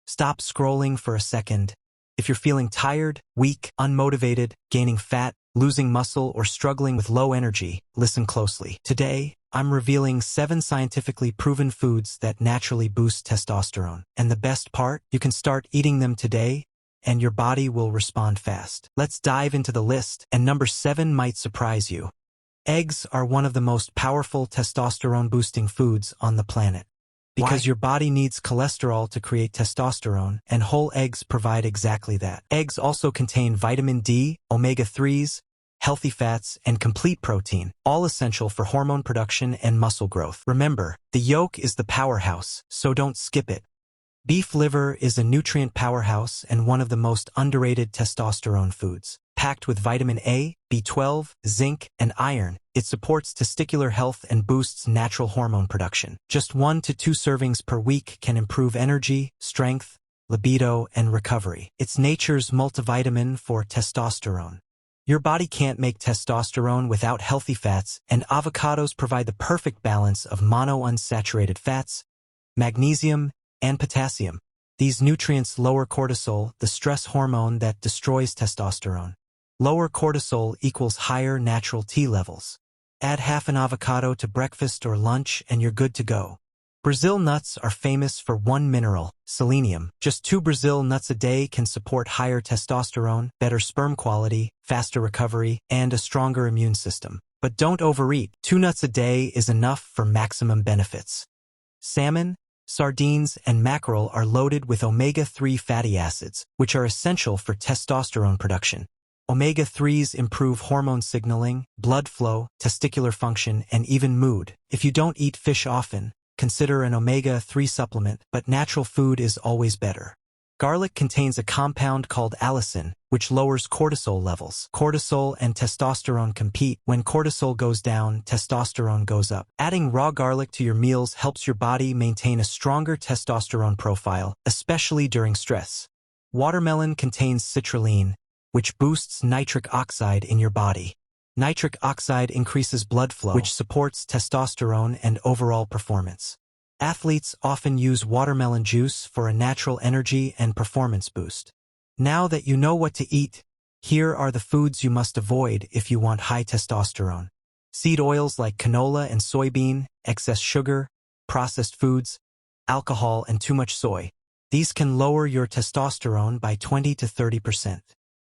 Stop scrolling for a second. If you're feeling tired, weak, unmotivated, gaining fat, losing muscle, or struggling with low energy, listen closely. Today, I'm revealing 7 scientifically proven foods that naturally boost testosterone. And the best part? You can start eating them today, and your body will respond fast. Let's dive into the list, and number 7 might surprise you. Eggs are one of the most powerful testosterone-boosting foods on the planet. Because your body needs cholesterol to create testosterone, and whole eggs provide exactly that. Eggs also contain vitamin D, omega-3s, healthy fats, and complete protein, all essential for hormone production and muscle growth. Remember, the yolk is the powerhouse, so don't skip it. Beef liver is a nutrient powerhouse and one of the most underrated testosterone foods. Packed with vitamin A, B12, zinc, and iron, it supports testicular health and boosts natural hormone production. Just 1 to 2 servings per week can improve energy, strength, libido, and recovery. It's nature's multivitamin for testosterone. Your body can't make testosterone without healthy fats, and avocados provide the perfect balance of monounsaturated fats, magnesium, and potassium. These nutrients lower cortisol, the stress hormone that destroys testosterone. Lower cortisol equals higher natural T levels. Add half an avocado to breakfast or lunch and you're good to go. Brazil nuts are famous for one mineral, selenium. Just 2 Brazil nuts a day can support higher testosterone, better sperm quality, faster recovery, and a stronger immune system. But don't overeat. 2 nuts a day is enough for maximum benefits. Salmon, sardines, and mackerel are loaded with omega-3 fatty acids, which are essential for testosterone production. Omega-3s improve hormone signaling, blood flow, testicular function, and even mood. If you don't eat fish often, consider an omega-3 supplement, but natural food is always better. Garlic contains a compound called allicin, which lowers cortisol levels. Cortisol and testosterone compete. When cortisol goes down, testosterone goes up. Adding raw garlic to your meals helps your body maintain a stronger testosterone profile, especially during stress. Watermelon contains citrulline, which boosts nitric oxide in your body. Nitric oxide increases blood flow, which supports testosterone and overall performance. Athletes often use watermelon juice for a natural energy and performance boost. Now that you know what to eat, here are the foods you must avoid if you want high testosterone. Seed oils like canola and soybean, excess sugar, processed foods, alcohol, and too much soy. These can lower your testosterone by 20 to 30%.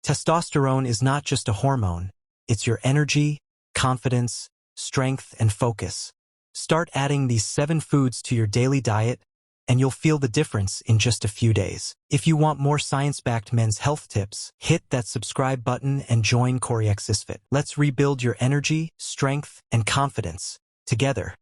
Testosterone is not just a hormone, it's your energy, confidence, strength, and focus. Start adding these 7 foods to your daily diet, and you'll feel the difference in just a few days. If you want more science-backed men's health tips, hit that subscribe button and join koreaxisfit. Let's rebuild your energy, strength, and confidence together.